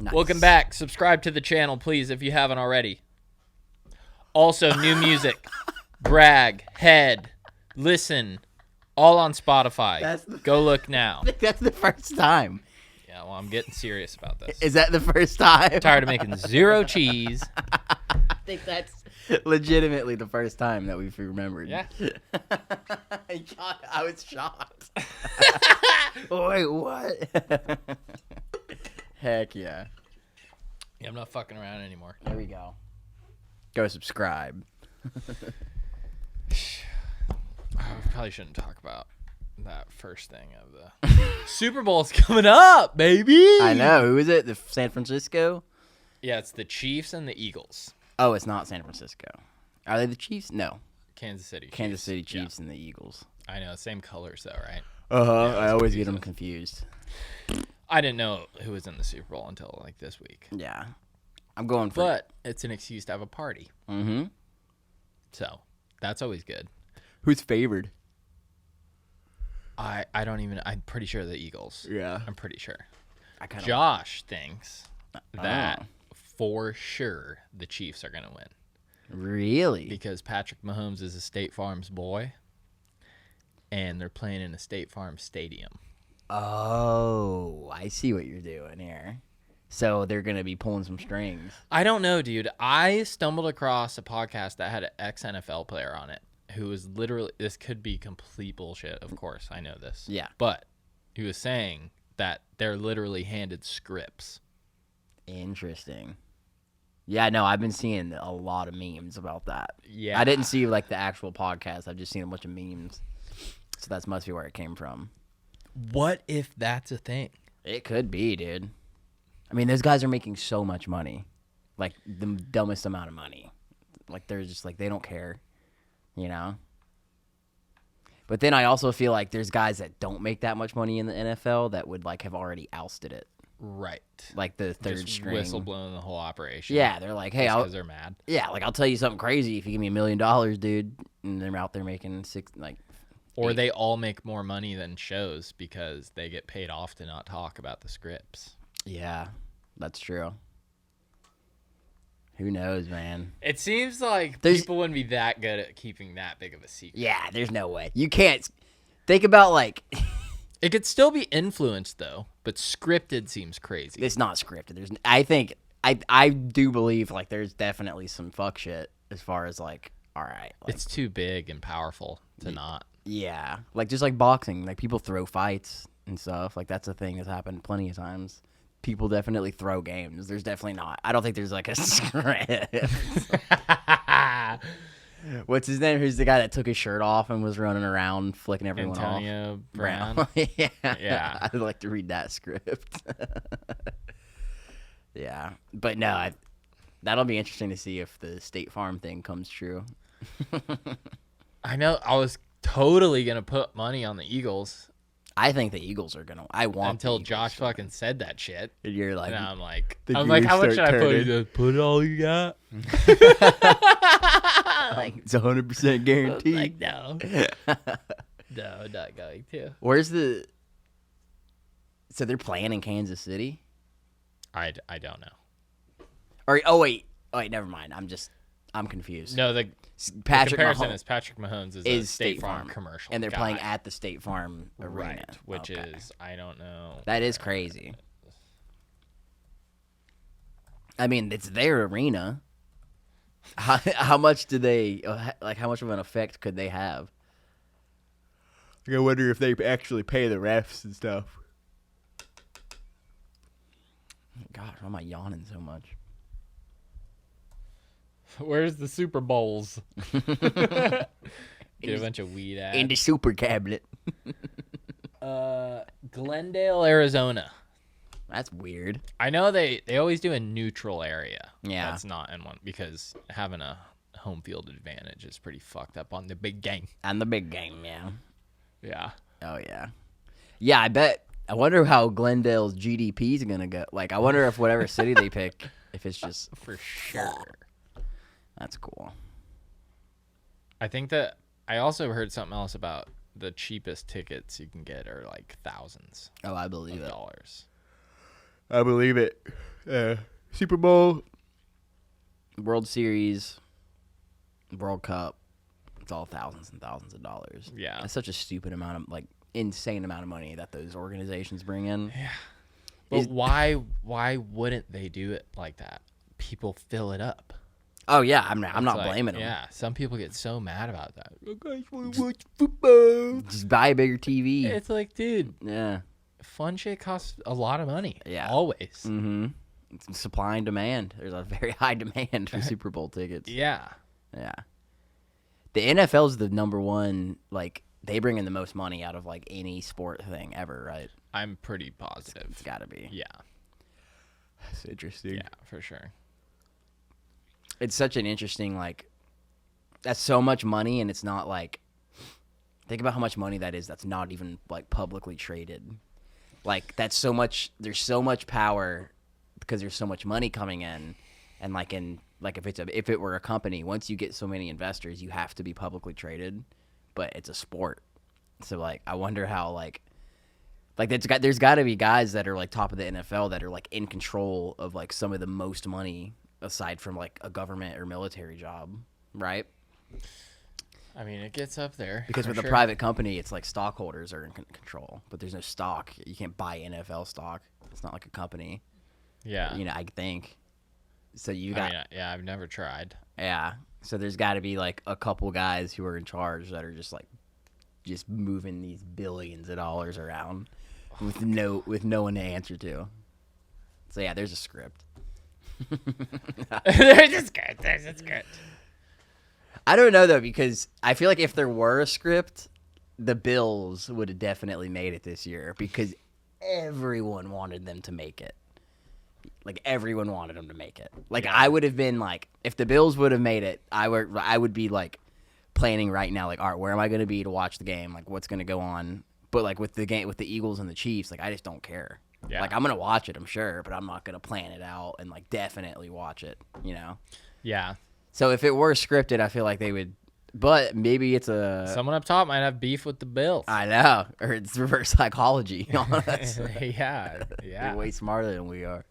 Nice. Welcome back. Subscribe to the channel, please, if you haven't already. Also, new music. Brag, Head, Listen, all on Spotify. Go look now. I think that's the first time. Yeah, well, I'm getting serious about this. Is that the first time? Tired of making zero cheese. I think that's legitimately the first time that we've remembered. Yeah. I was shocked. Wait, what? Heck yeah. Yeah, I'm not fucking around anymore. There we go. Go subscribe. We probably shouldn't talk about that first thing of the Super Bowl's coming up, baby. I know. Who is it? The San Francisco? Yeah, it's the Chiefs and the Eagles. Oh, it's not San Francisco. Are they the Chiefs? No. Kansas City. Kansas City Chiefs and the Eagles. I know, same colors though, right? Uh-huh. Yeah, I always get them confused. I didn't know who was in the Super Bowl until like this week. Yeah. I'm going for But it's an excuse to have a party. Mm-hmm. So that's always good. Who's favored? I'm pretty sure the Eagles. Yeah. I'm pretty sure. Josh thinks that for sure the Chiefs are going to win. Really? Because Patrick Mahomes is a State Farm's boy, and they're playing in a State Farm stadium. Oh, I see what you're doing here. So they're going to be pulling some strings. I don't know, dude. I stumbled across a podcast that had an ex-NFL player on it who was literally, this could be complete bullshit, of course. I know this. Yeah. But he was saying that they're literally handed scripts. Interesting. Yeah, no, I've been seeing a lot of memes about that. Yeah. I didn't see like the actual podcast. I've just seen a bunch of memes. So that must be where it came from. What if that's a thing? It could be, dude. I mean, those guys are making so much money. Like, the dumbest amount of money. Like, they're just like, they don't care. You know? But then I also feel like there's guys that don't make that much money in the NFL that would, like, have already ousted it. Right. Like the third Just string. whistle blowing the whole operation. Yeah, they're like, hey, because they're mad. Yeah, like, I'll tell you something crazy if you give me $1 million, dude. And they're out there making Or they all make more money than shows because they get paid off to not talk about the scripts. Yeah, that's true. Who knows, man? It seems like people wouldn't be that good at keeping that big of a secret. Yeah, there's no way. You can't think about like. It could still be influenced though, but scripted seems crazy. It's not scripted. I do believe like there's definitely some fuck shit as far as like, all right, like, it's too big and powerful to not. Yeah, like just like boxing, like people throw fights and stuff. Like that's a thing that's happened plenty of times. People definitely throw games. There's definitely not. I don't think there's like a script. What's his name? Who's the guy that took his shirt off and was running around flicking everyone Antonio off? Brown. Yeah. I'd like to read that script. Yeah. But no, that'll be interesting to see if the State Farm thing comes true. I know. I was totally going to put money on the Eagles. I think the Eagles are going to. I want until Josh fucking said that shit. And you're like, and I'm like, how much should I put? He goes, put it all you got. Like, it's 100% guaranteed. Like, no. No, not going to. Where's the. So they're playing in Kansas City? I don't know. Oh, wait, never mind. I'm confused. No, the comparison is Patrick Mahomes is a State Farm commercial. And they're playing at the State Farm arena. Right, which is, I don't know. That is crazy. I mean, it's their arena. How much do they, like, how much of an effect could they have? I wonder if they actually pay the refs and stuff. God, why am I yawning so much? Where's the Super Bowls? Get a bunch of weed ads. In the super cabinet. Glendale, Arizona. That's weird. I know they always do a neutral area. Yeah. That's not in one because having a home field advantage is pretty fucked up on the big game. On the big game, yeah. Yeah. Oh, yeah. Yeah, I bet. I wonder how Glendale's GDP is going to go. Like, I wonder if whatever city they pick, if it's just. For sure. That's cool. I think that I also heard something else about the cheapest tickets you can get are like thousands. Oh, I believe it. Dollars. I believe it. Super Bowl, World Series, World Cup. It's all thousands and thousands of dollars. Yeah. It's such a stupid amount of, like, insane amount of money that those organizations bring in. Yeah. But why wouldn't they do it like that? People fill it up. Oh, yeah. I'm not blaming them. Yeah. Some people get so mad about that. You guys want to watch football? Just buy a bigger TV. It's like, dude. Yeah. Fun shit costs a lot of money. Yeah. Always. Mm-hmm. It's supply and demand. There's a very high demand for Super Bowl tickets. Yeah. Yeah. The NFL's the number one, like, they bring in the most money out of, like, any sport thing ever, right? I'm pretty positive. It's got to be. Yeah. That's interesting. Yeah, for sure. It's such an interesting, like, that's so much money, and it's not, like, think about how much money that is that's not even, like, publicly traded. Like, that's so much, there's so much power because there's so much money coming in, and, like, if it were a company, once you get so many investors, you have to be publicly traded, but it's a sport. So, like, I wonder how, like there's got to be guys that are, like, top of the NFL that are, like, in control of, like, some of the most money aside from, like, a government or military job, right? I mean, it gets up there. Because with a private company, it's like stockholders are in control, but there's no stock. You can't buy NFL stock. It's not like a company. Yeah. You know, I think. So you I mean, yeah, I've never tried. Yeah. So there's got to be, like, a couple guys who are in charge that are just, like, just moving these billions of dollars around with no one to answer to. So yeah, there's a script. There's a script. I don't know, though, because I feel like if there were a script, the Bills would have definitely made it this year because everyone wanted them to make it. Like, everyone wanted them to make it. Like, yeah. I would have been, like, if the Bills would have made it, I would be, like, planning right now, like, all right, where am I going to be to watch the game? Like, what's going to go on? But, like, with the game, with the Eagles and the Chiefs, like, I just don't care. Yeah. Like, I'm going to watch it, I'm sure, but I'm not going to plan it out and, like, definitely watch it, you know? Yeah. So if it were scripted, I feel like they would, but maybe it's someone up top might have beef with the Bills. I know, or it's reverse psychology. Yeah. They're way smarter than we are.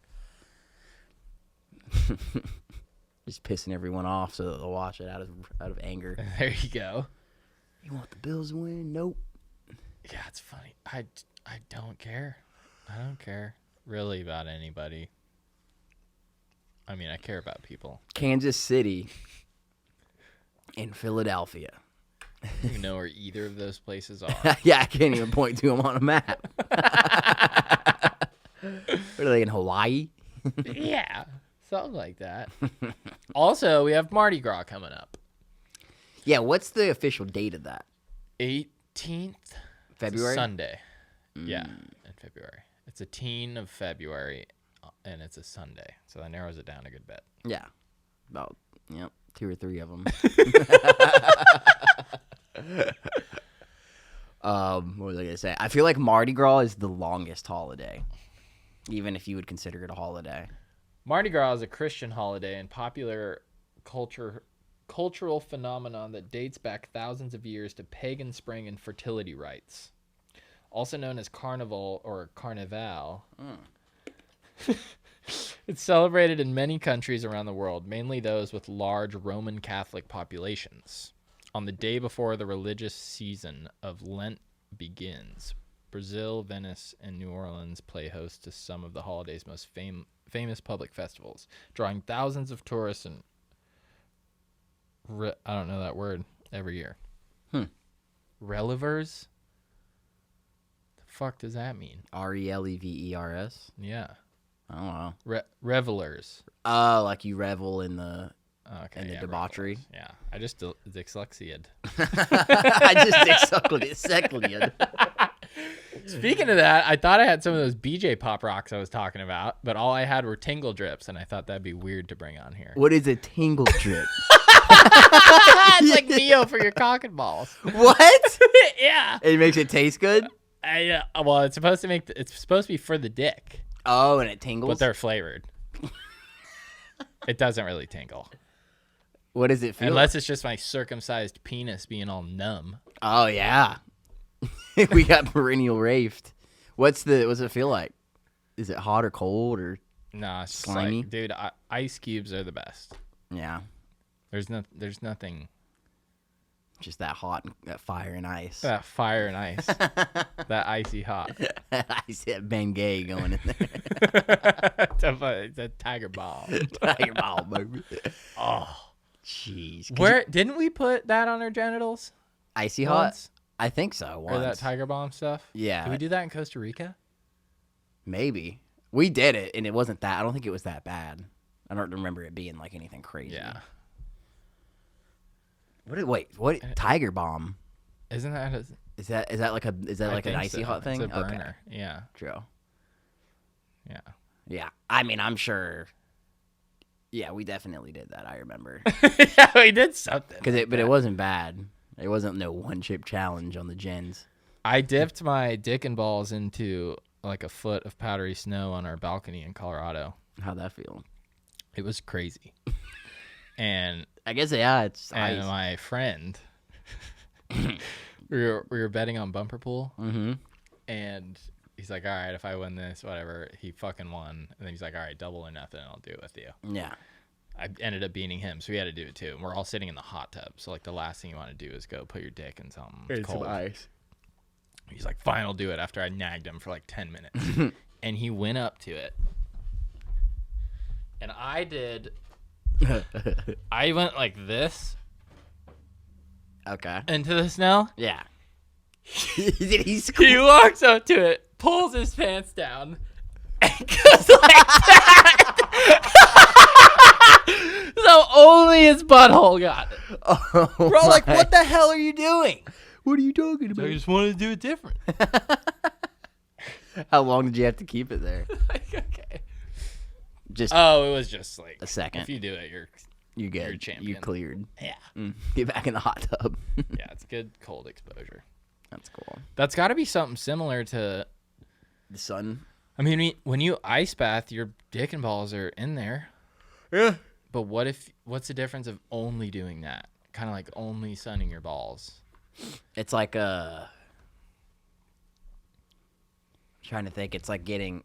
Just pissing everyone off so that they'll watch it out of anger. There you go. You want the Bills to win? Nope. Yeah, it's funny. I don't care. I don't care really about anybody. I mean, I care about people. Kansas City and Philadelphia. I don't even know where either of those places are. Yeah, I can't even point to them on a map. What are they, in Hawaii? Yeah, something like that. Also, we have Mardi Gras coming up. Yeah, what's the official date of that? 18th? February? Sunday. Yeah, in February. It's a teen of February. And it's a Sunday, so that narrows it down a good bit. Yeah, about 2 or 3 of them. What was I gonna say? I feel like Mardi Gras is the longest holiday, even if you would consider it a holiday. Mardi Gras is a Christian holiday and popular cultural phenomenon that dates back thousands of years to pagan spring and fertility rites, also known as Carnival or Carnival. It's celebrated in many countries around the world, mainly those with large Roman Catholic populations. On the day before the religious season of Lent begins, Brazil, Venice, and New Orleans play host to some of the holiday's most famous public festivals, drawing thousands of tourists and I don't know that word every year. Relevers? The fuck does that mean? Relevers? Yeah. I don't know. Revelers. Oh, like you revel in the debauchery. Revelers. Yeah, I just dyslexia'd. I just dyslexia'd. Speaking of that, I thought I had some of those BJ Pop Rocks I was talking about, but all I had were tingle drips, and I thought that'd be weird to bring on here. What is a tingle drip? It's like Neo for your cock and balls. What? Yeah. It makes it taste good? Well, it's supposed to be for the dick. Oh, and it tingles? But they're flavored. It doesn't really tingle. What does it feel Unless it's just my circumcised penis being all numb. Oh, yeah. We got perennial rafed. What's it feel like? Is it hot or cold or? Nah, it's just Slimy? like, dude, ice cubes are the best. Yeah. There's nothing. Just that hot, that fire and ice. That fire and ice. That icy hot. I see that Bengay going in there. It's a tiger bomb. Tiger ball, baby. Oh, jeez. where didn't we put that on our genitals? Icy hot? Once? I think so. Once. Or that tiger bomb stuff? Yeah. Did we do that in Costa Rica? Maybe. We did it, and it wasn't that. I don't think it was that bad. I don't remember it being like anything crazy. Yeah. What? Tiger bomb? Isn't that Is that like an icy hot thing? It's a burner. Okay. Yeah. True. Yeah. Yeah. I mean, I'm sure. Yeah, we definitely did that. I remember. Yeah, we did something. But it wasn't bad. It wasn't no one chip challenge on the gens. I dipped my dick and balls into like a foot of powdery snow on our balcony in Colorado. How'd that feel? It was crazy. And I guess it's and ice. my friend, we were betting on bumper pool, and he's like, "All right, if I win this, whatever." He fucking won, and then he's like, "All right, double or nothing, I'll do it with you." Yeah. I ended up beating him, so we had to do it too. And we're all sitting in the hot tub, so like the last thing you want to do is go put your dick in something cold. ice. He's like, "Fine, I'll do it." After I nagged him for like 10 minutes, and he went up to it, and I did. I went like this Okay. into the snow. Yeah. Did he He walks up to it, pulls his pants down, and goes like that. So only his butthole got it. Oh, We're all like, "What the hell are you doing?" What are you talking So about? I just wanted to do it different. How long did you have to keep it there? Like, okay. Just Oh, it was just like a second. If you do it, you're You good. you're a champion. You cleared. yeah, Get back in the hot tub. yeah. It's good cold exposure. That's cool. That's got to be something similar to. The sun. I mean, when you ice bath, your dick and balls are in there. Yeah. But what's the difference of only doing that? Kind of like only sunning your balls. It's like trying to think. It's like getting.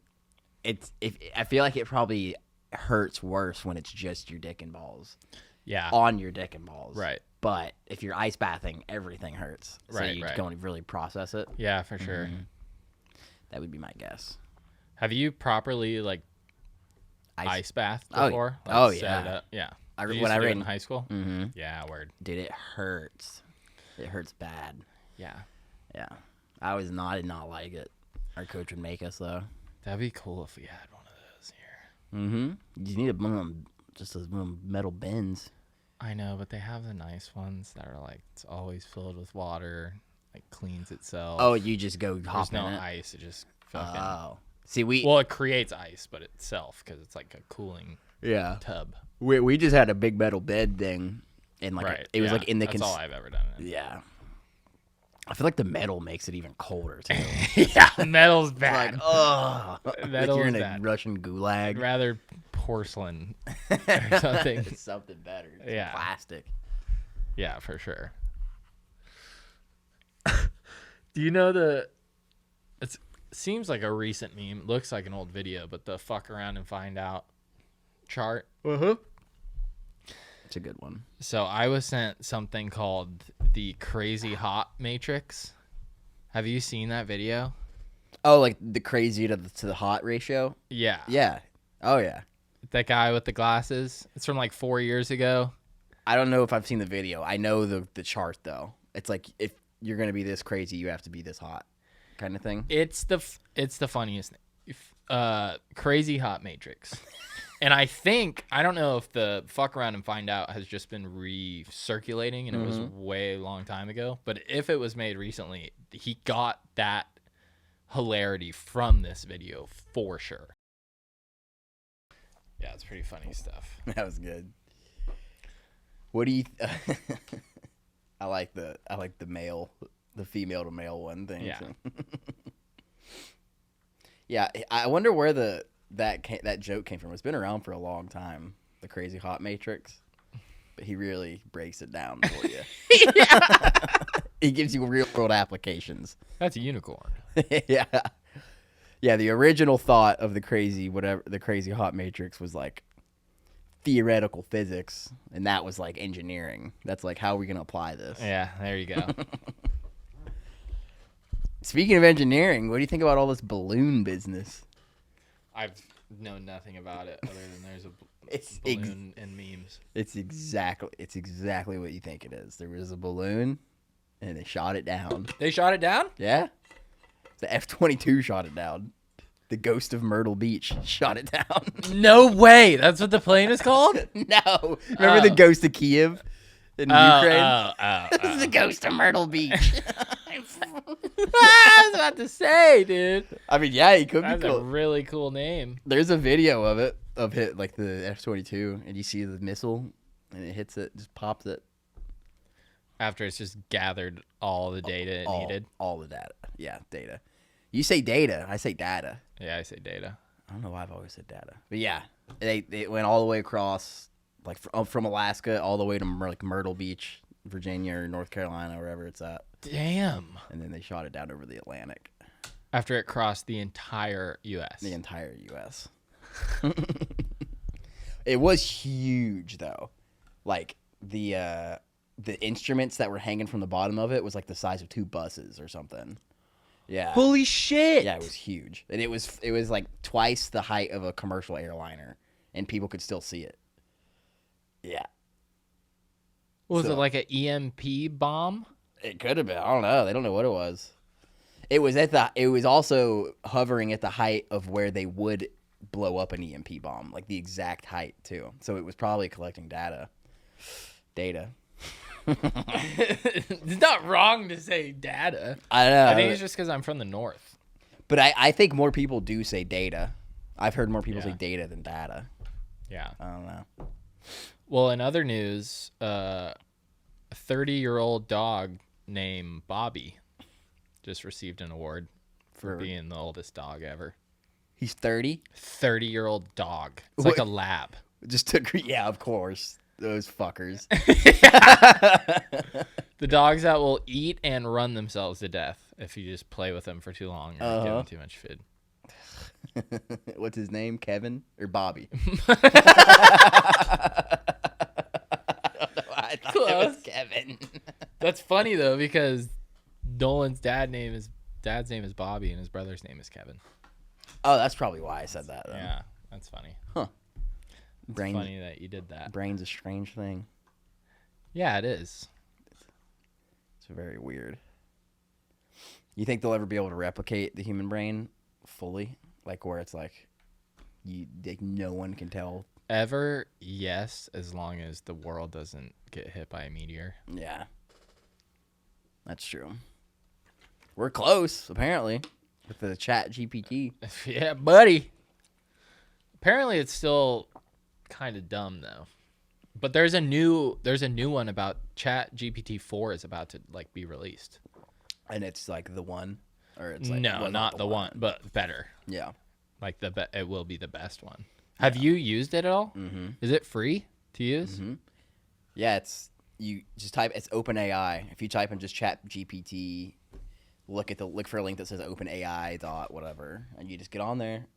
I feel like it probably hurts worse when it's just your dick and balls. Yeah. On your dick and balls. Right. But if you're ice bathing, everything hurts. So Right, you right. don't really process it. Yeah, for sure. That would be my guess. Have you properly like ice bathed Oh, before? Like, oh, set yeah. it up? Yeah. I- You when used I to do it ran- in high school. Mm-hmm. Yeah, word. Dude, it hurts. It hurts bad. Yeah. Yeah. I did not like it. Our coach would make us, though. That'd be cool if we had one of those here. Mm-hmm. You need one of them, just those little metal bins. I know, but they have the nice ones that are like it's always filled with water, like cleans itself. Oh, you just go There's hop no in it? ice. It just fucking. Oh. See, Well, it creates ice, but itself because it's like a cooling yeah. tub. We just had a big metal bed thing. And like Right. it was yeah, like in the That's all I've ever done. Yeah. I feel like the metal makes it even colder too. Yeah, metal's Like, bad. oh, like Metal you're is in a bad. Russian gulag. I'd rather porcelain or something. It's something better. It's Yeah. plastic. Yeah, for sure. Do you know it seems like a recent meme. Looks like an old video, but the fuck around and find out chart. It's a good one. So I was sent something called the Crazy Hot Matrix. Have you seen that video? Oh, like the crazy to the hot ratio? Yeah. Yeah. Oh, yeah. That guy with the glasses. It's from like 4 years ago. I don't know if I've seen the video. I know the chart, though. It's like if you're going to be this crazy, you have to be this hot kind of thing. It's the funniest thing. Crazy Hot Matrix. And I don't know if the fuck around and find out has just been recirculating and it was way long time ago. But if it was made recently, he got that hilarity from this video for sure. Yeah, it's pretty funny stuff. That was good. What do you? I like the female to male one thing. Yeah. So. Yeah, I wonder where that joke came from. It's been around for a long time. The Crazy Hot Matrix, but he really breaks it down for you. He gives you real world applications. That's a unicorn. Yeah. Yeah, the original thought of the crazy hot matrix was like theoretical physics, and that was like engineering. That's like, how are we gonna apply this? Yeah, there you go. Speaking of engineering, what do you think about all this balloon business? I've known nothing about it other than there's a It's balloon and memes. It's exactly what you think it is. There was a balloon, and they shot it down. They shot it down? Yeah, the F-22 shot it down. The Ghost of Myrtle Beach shot it down. No way. That's what the plane is called? No, remember the Ghost of Kiev in Ukraine? This is the Oh. Ghost of Myrtle Beach. I was about to say, dude. I mean, yeah, he could That's be cool. a really cool name. There's a video of it, like the F-22, and you see the missile, and it hits it, just pops it. After it's just gathered all the data it needed. All the data. Yeah, data. You say data, I say data. Yeah, I say data. I don't know why I've always said data. But yeah, they went all the way across, like from Alaska all the way to like Myrtle Beach, Virginia, or North Carolina, wherever it's at. Damn. And then they shot it down over the Atlantic. After it crossed the entire U.S. The entire U.S. It was huge, though. Like, the instruments that were hanging from the bottom of it was like the size of 2 buses or something. Yeah. Holy shit. Yeah, it was huge. And it was like twice the height of a commercial airliner, and people could still see it. Yeah. Was it like an EMP bomb? It could have been. I don't know. They don't know what it was. It was also hovering at the height of where they would blow up an EMP bomb, like the exact height too. So it was probably collecting data. It's not wrong to say data. I don't know. I think it's just because I'm from the north. But I think more people do say data. I've heard more people say Yeah. data than data. Yeah. I don't know. Well, in other news, a 30-year-old dog named Bobby just received an award for being the oldest dog ever. He's 30? 30-year-old dog. It's What? like a lab. Just took, yeah, of course. Those fuckers. The dogs that will eat and run themselves to death if you just play with them for too long or give them too much food. What's his name? Kevin or Bobby? I thought it was Kevin. That's funny though because Dolan's dad's name is Bobby and his brother's name is Kevin. Oh, that's probably why I said that. Then. Yeah, that's funny. Huh. It's funny that you did that. Brain's a strange thing. Yeah, it is. It's very weird. You think they'll ever be able to replicate the human brain fully? Like where it's like no one can tell. Ever, yes, as long as the world doesn't get hit by a meteor. Yeah. That's true. We're close, apparently, with the chat GPT. Yeah, buddy. Apparently it's still kind of dumb though. But there's a new one about Chat GPT 4 is about to like be released. And it's like the one? Or it's like No, not the one, but better. Yeah. Like it will be the best one. Have you used it at all? Mm-hmm. Is it free to use? Mm-hmm. Yeah, you just type it's OpenAI. If you type in just Chat GPT, look for a link that says OpenAI dot whatever, and you just get on there.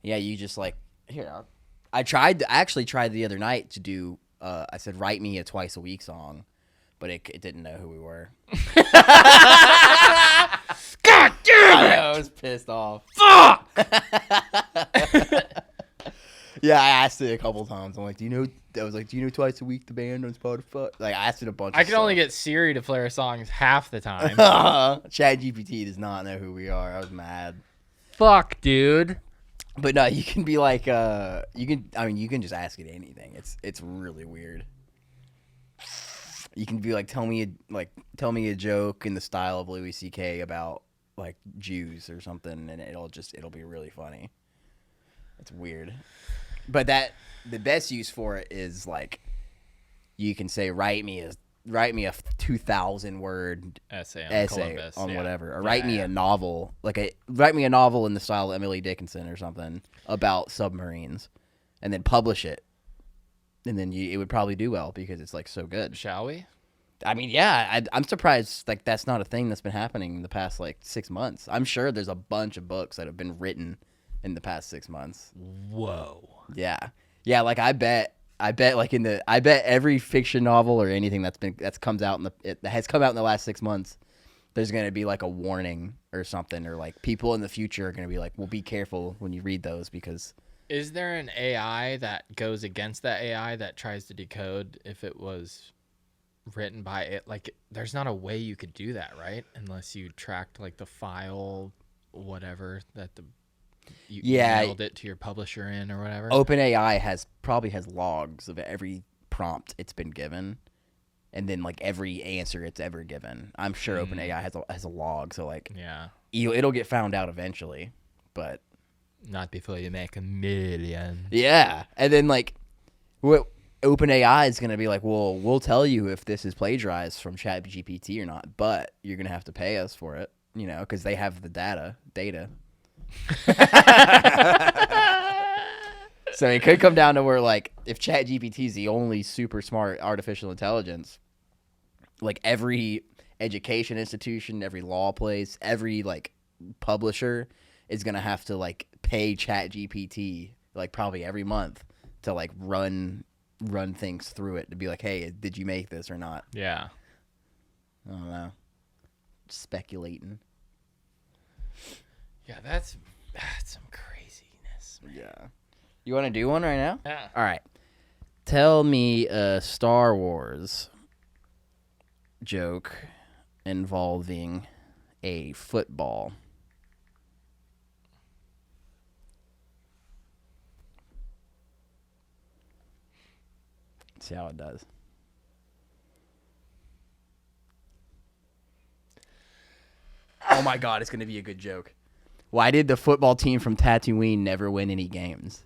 Yeah, you just like here. I actually tried the other night to do. I said write me a twice a week song, but it didn't know who we were. God damn it! I was pissed off. Fuck! Yeah, I asked it a couple times. I'm like, do you know Twice a Week the band on Spotify? Like, I asked it a bunch. I can only get Siri to play our songs half the time. Chat GPT does not know who we are. I was mad. Fuck, dude. But no, you can be like, you can just ask it anything. It's really weird. You can be like, tell me a joke in the style of Louis C.K. about like Jews or something, and it'll be really funny. It's weird. But the best use for it is like, you can say write me a 2,000 word essay Columbus, on yeah. whatever, or write me a novel, write me a novel in the style of Emily Dickinson or something about submarines, and then publish it, and then it would probably do well because it's like so good. Shall we? I mean, yeah, I'm surprised like that's not a thing that's been happening in the past like 6 months. I'm sure there's a bunch of books that have been written in the past 6 months. Whoa. Yeah, yeah. Like I bet like I bet every fiction novel or anything that has come out in the last 6 months, there's gonna be like a warning or something, or like people in the future are gonna be like, well, be careful when you read those because. Is there an AI that goes against that AI that tries to decode if it was written by it? Like, there's not a way you could do that, right? Unless you tracked like the file, whatever that you emailed it to your publisher in or whatever. OpenAI probably has logs of every prompt it's been given, and then like every answer it's ever given. I'm sure OpenAI has a log, so like it'll get found out eventually, but not before you make $1 million. Yeah, and then like what OpenAI is gonna be like, well, we'll tell you if this is plagiarized from ChatGPT or not, but you're gonna have to pay us for it, because they have the data. So it could come down to where like if ChatGPT is the only super smart artificial intelligence, like every education institution, every law place, every like publisher is gonna have to like pay ChatGPT like probably every month to like run things through it to be like, hey, did you make this or not? Yeah. I don't know. Speculating. Yeah, that's some craziness, man. Yeah. You want to do one right now? Yeah. All right. Tell me a Star Wars joke involving a football. Let's see how it does. Oh my God, it's going to be a good joke. Why did the football team from Tatooine never win any games?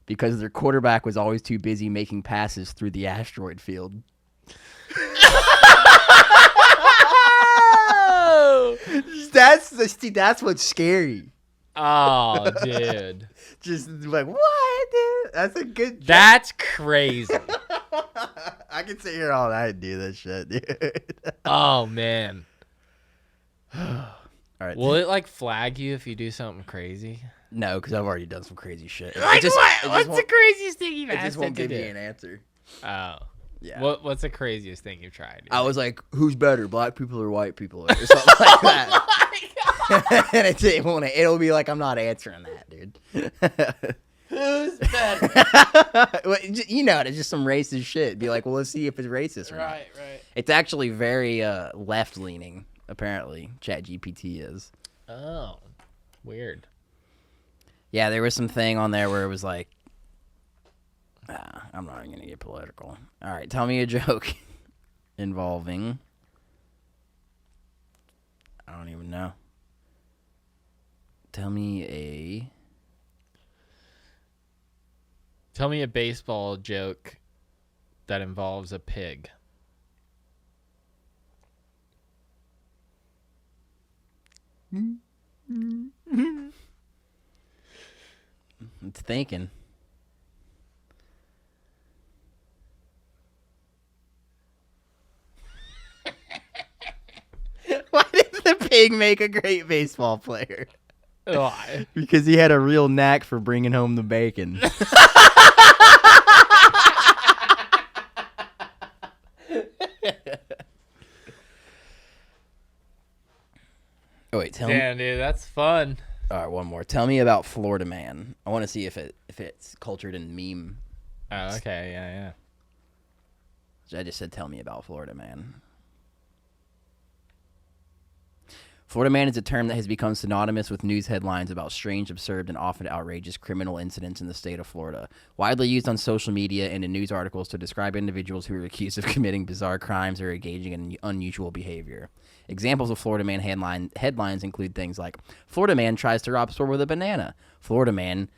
Because their quarterback was always too busy making passes through the asteroid field. That's what's scary. Oh, dude. Just like, what, dude? That's a good joke. That's crazy. I can sit here all night and do this shit, dude. Oh, man. All right. Will it like flag you if you do something crazy? No, because I've already done some crazy shit. Like what? What's the craziest thing you've It asked just won't it to give do? me an answer. Oh. Yeah. What's the craziest thing you've tried? I was like, who's better, black people or white people? Or something like that. Oh my God. And it'll be like, I'm not answering that, dude. Who's better? Well, it's just some racist shit. Be like, well, let's see if it's racist or not. Right. It's actually very left-leaning, apparently. ChatGPT is. Oh. Weird. Yeah, there was some thing on there where it was like, I'm not even going to get political. All right, tell me a joke involving, I don't even know. Tell me a baseball joke that involves a pig. It's thinking. Why did the pig make a great baseball player? Why? Because he had a real knack for bringing home the bacon. Oh wait, tell me. Damn, dude, that's fun. All right, one more. Tell me about Florida Man. I want to see if it's cultured in meme. Oh, okay, yeah. I just said, tell me about Florida Man. Florida Man is a term that has become synonymous with news headlines about strange, absurd, and often outrageous criminal incidents in the state of Florida. Widely used on social media and in news articles to describe individuals who are accused of committing bizarre crimes or engaging in unusual behavior. Examples of Florida Man headlines include things like, Florida Man tries to rob store with a banana, Florida Man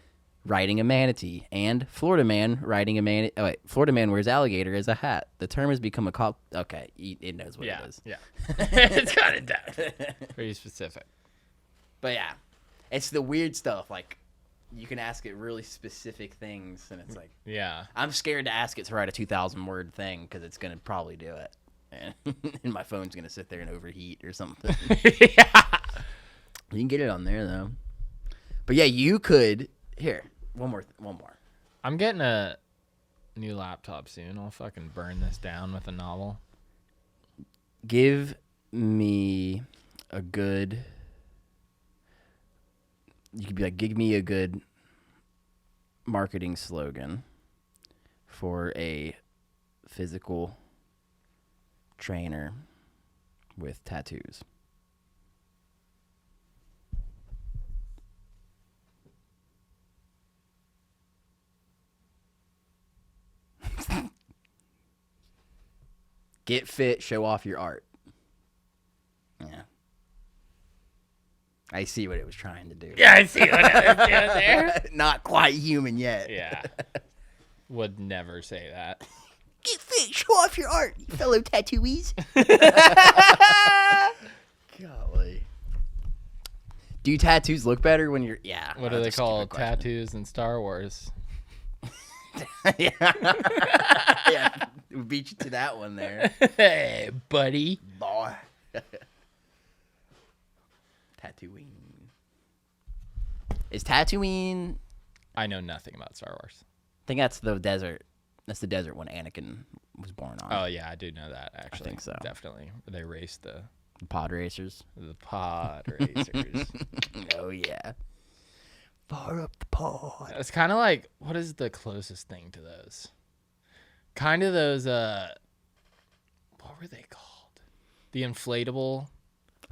riding a manatee, and Florida Man riding a man. Oh wait, Florida Man wears alligator as a hat. The term has become a cop. Okay, it knows what it is. Yeah. It's got it down. Pretty specific. But yeah, it's the weird stuff. Like, you can ask it really specific things, and it's like, Yeah. I'm scared to ask it to write a 2,000 word thing because it's gonna probably do it, and my phone's gonna sit there and overheat or something. Yeah. You can get it on there though. But yeah, you could. Here, one more. I'm getting a new laptop soon. I'll fucking burn this down with a novel. Give me a good. You could be like, give me a good marketing slogan for a physical trainer with tattoos. Get fit, show off your art. Yeah. I see what it was trying to do. Yeah, I see what it was doing there. Not quite human yet. Yeah. Would never say that. Get fit, show off your art, you fellow tattooees. Golly. Do tattoos look better when you're... Yeah. What do they that's a call stupid question. tattoos in Star Wars? Yeah. Yeah. We beat you to that one there. Hey, buddy. Boy. Tatooine. Is Tatooine... I know nothing about Star Wars. I think that's the desert. That's the desert one Anakin was born on. Oh, yeah, I do know that, actually. I think so. Definitely. They raced the Pod racers. pod racers. Oh, yeah. Far up the pod. It's kind of like, what is the closest thing to those? Kind of those, what were they called? The inflatable,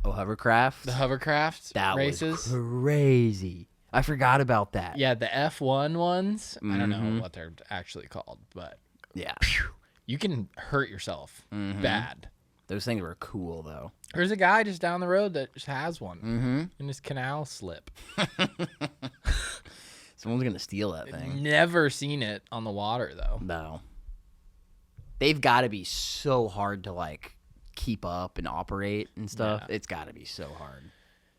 Oh, hovercraft? the hovercraft That races. was crazy. I forgot about that. Yeah, the F1 ones. I don't know Mhm. what they're actually called, but Yeah. you can hurt yourself bad. Those things were cool, though. There's a guy just down the road that just has one Mm-hmm. in his canal slip. Someone's going to steal that thing. Never seen it on the water, though. No. They've got to be so hard to, like, keep up and operate and stuff. Yeah. It's got to be so hard.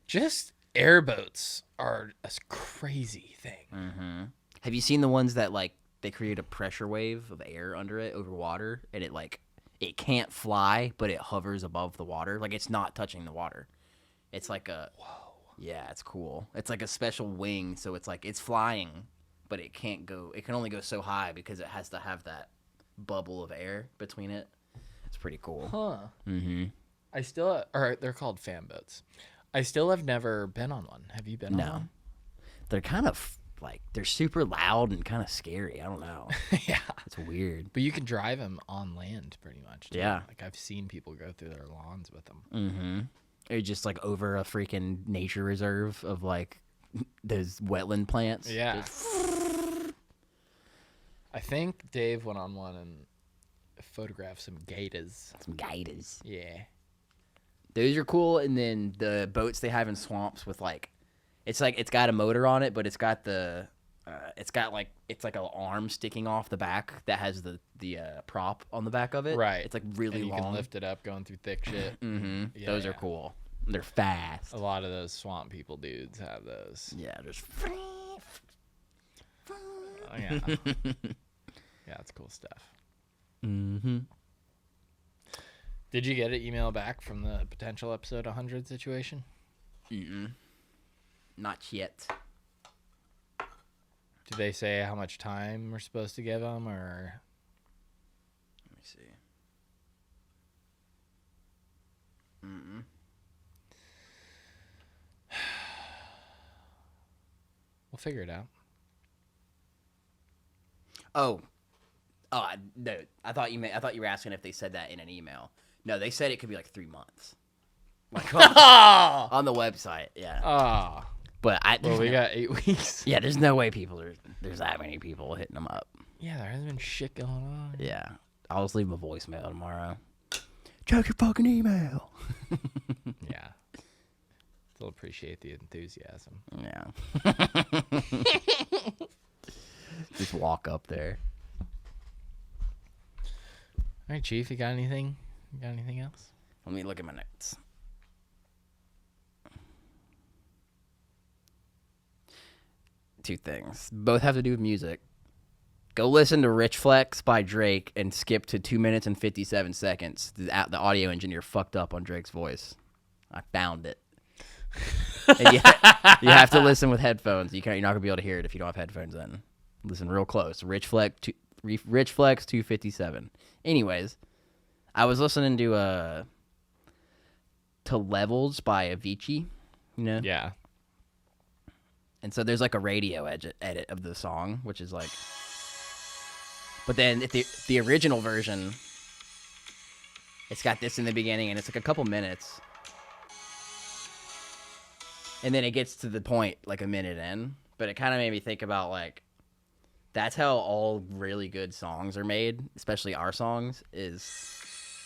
Just airboats are a crazy thing. Mm-hmm. Have you seen the ones that, like, they create a pressure wave of air under it over water, and it, like, it can't fly, but it hovers above the water? Like, it's not touching the water. It's like a... Whoa. Yeah, it's cool. It's like a special wing, so it's like, it's flying, but it can't go... It can only go so high because it has to have that bubble of air between it. It's pretty cool. Huh. Mm-hmm. I still... Or they're called fan boats. I still have never been on one. Have you been on one? They're kind of, like, they're super loud and kind of scary. I don't know. Yeah. It's weird. But you can drive them on land pretty much. Too. Yeah. Like I've seen people go through their lawns with them. Mm-hmm. Or just, like, over a freaking nature reserve of, like, those wetland plants. Yeah. Just... I think Dave went on one and photographed some gators. Some gators. Yeah. Those are cool. And then the boats they have in swamps with, like, it's got a motor on it, but it's got the, it's like an arm sticking off the back that has the prop on the back of it. Right. It's, like, really and you long. can lift it up going through thick shit. Mm-hmm. Yeah, Those are yeah. cool. They're fast. A lot of those swamp people dudes have those. Yeah, just... Oh, yeah. Yeah, it's cool stuff. Mm-hmm. Did you get an email back from the potential episode 100 situation? Mm-mm. Not yet. Did they say how much time we're supposed to give them, or? Let me see. Mm-mm. We'll figure it out. Oh, no. I thought you were asking if they said that in an email. No, they said it could be like 3 months. Like on the website, yeah. Ah. But Well, we got 8 weeks. yeah, there's no way there's that many people hitting them up. Yeah, there hasn't been shit going on. Yeah, I'll just leave them a voicemail tomorrow. Check your fucking email. Yeah. Still appreciate the enthusiasm. Yeah. Just walk up there. All right, Chief, you got anything? You got anything else? Let me look at my notes. two things. Both have to do with music. Go listen to Rich Flex by Drake and skip to 2 minutes and 57 seconds. The audio engineer fucked up on Drake's voice. I found it. And you have to listen with headphones. You're not gonna be able to hear it if you don't have headphones in. Listen real close. Rich Flex 257. Anyways, I was listening to Levels by Avicii. You know? Yeah. And so there's like a radio edit of the song, which is like. But then the original version, it's got this in the beginning, and it's like a couple minutes. And then it gets to the point like a minute in. But it kind of made me think about, like, that's how all really good songs are made, especially our songs, is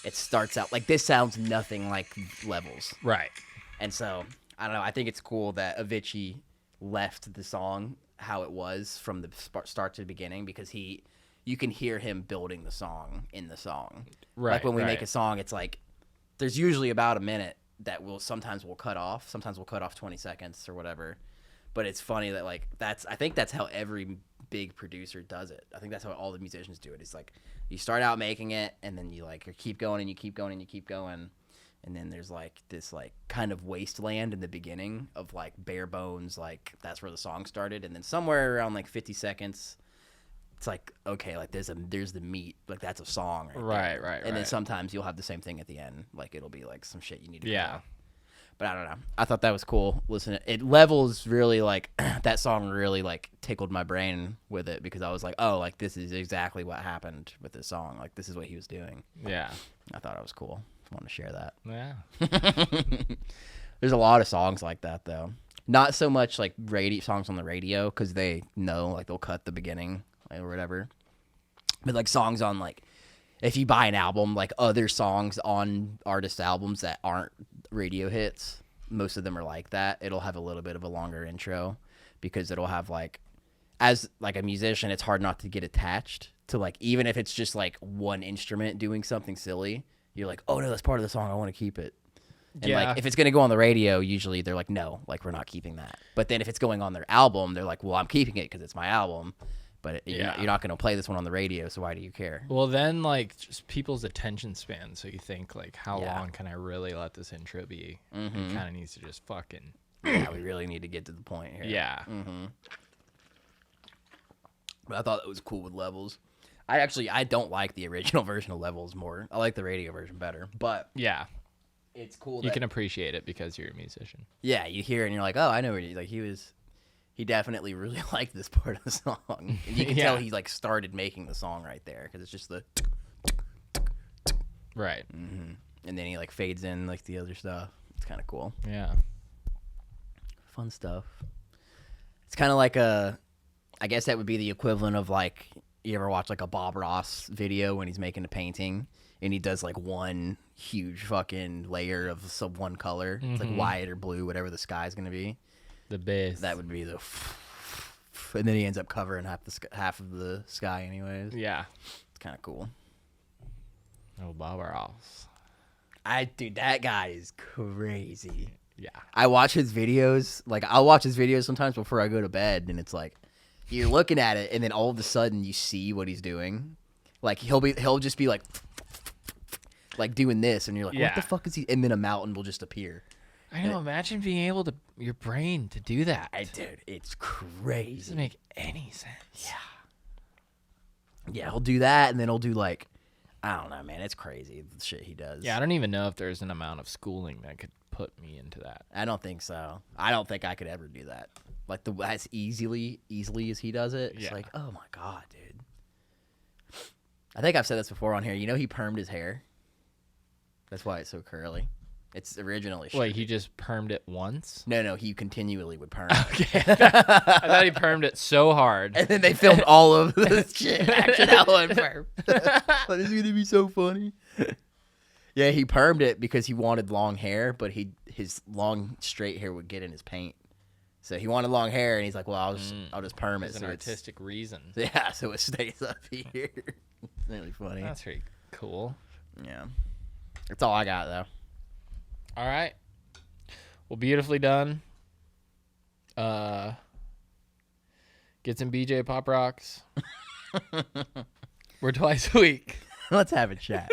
it starts out, like, this sounds nothing like Levels. Right. And so, I don't know, I think it's cool that Avicii left the song how it was from the start to the beginning, because you can hear him building the song in the song. Right. Like when we make a song, it's like there's usually about a minute that sometimes we'll cut off. Sometimes we'll cut off 20 seconds or whatever. But it's funny that like I think that's how every big producer does it. I think that's how all the musicians do it. It's like you start out making it, and then you keep going and you keep going and you keep going. And then there's like this like kind of wasteland in the beginning of like bare bones, like that's where the song started. And then somewhere around like 50 seconds, it's like, okay, like there's the meat, like that's a song, right? And then sometimes you'll have the same thing at the end, like it'll be like some shit you need to yeah. But I don't know. I thought that was cool. Listen, it Levels really like that song really like tickled my brain with it, because I was like, oh, like this is exactly what happened with this song. Like this is what he was doing. Yeah. I thought it was cool. I want to share that. Yeah. There's a lot of songs like that though. Not so much like songs on the radio, because they know like they'll cut the beginning or whatever. But like songs on like, if you buy an album, like other songs on artist albums that aren't radio hits, most of them are like that. It'll have a little bit of a longer intro, because it'll have like, as like a musician, it's hard not to get attached to like, even if it's just like one instrument doing something silly, you're like, oh no, that's part of the song, I want to keep it. And like if it's going to go on the radio, usually they're like, no, like we're not keeping that. But then if it's going on their album, they're like, well, I'm keeping it because it's my album. But you're not going to play this one on the radio, so why do you care? Well, then, like, just people's attention span. So you think, like, how long can I really let this intro be? Mm-hmm. It kind of needs to just fucking... Yeah, we really need to get to the point here. Yeah. Mm-hmm. But I thought it was cool with Levels. I don't like the original version of Levels more. I like the radio version better. But yeah, it's cool you can appreciate it because you're a musician. Yeah, you hear it and you're like, oh, I know what he definitely really liked this part of the song. And you can tell he like started making the song right there, because it's just the right. Mm-hmm. And then he like fades in like the other stuff. It's kind of cool. Yeah, fun stuff. It's kind of like I guess that would be the equivalent of like, you ever watch like a Bob Ross video when he's making a painting and he does like one huge fucking layer of some one color. Mm-hmm. It's like white or blue, whatever the sky's gonna be. The base. That would be the, and then he ends up covering half of the sky, anyways. Yeah, it's kind of cool. Oh, Bob Ross. Dude, that guy is crazy. Yeah, I watch his videos. Like I'll watch his videos sometimes before I go to bed, and it's like you're looking at it, and then all of a sudden you see what he's doing. Like he'll just be like doing this, and you're like, what the fuck is he? And then a mountain will just appear. I know. Imagine being able to your brain to do that. Dude, it's crazy. It doesn't make any sense. Yeah, he'll do that, and then he'll do like, I don't know, man. It's crazy the shit he does. Yeah, I don't even know if there's an amount of schooling that could put me into that. I don't think so. I don't think I could ever do that. Like as easily as he does it. It's like, oh my god, dude. I think I've said this before on here. You know, he permed his hair. That's why it's so curly. It's originally short. Wait, he just permed it once? No, he continually would perm. Okay. I thought he permed it so hard. And then they filmed all of this shit after that one perm. But it's going to be so funny. Yeah, he permed it because he wanted long hair, but his long straight hair would get in his paint. So he wanted long hair, and he's like, well, I'll just perm it. It's an artistic reason. Yeah, so it stays up here. It's really funny. That's pretty cool. Yeah. That's all I got, though. All right. Well, beautifully done. Get some BJ Pop Rocks. We're twice a week. Let's have a chat.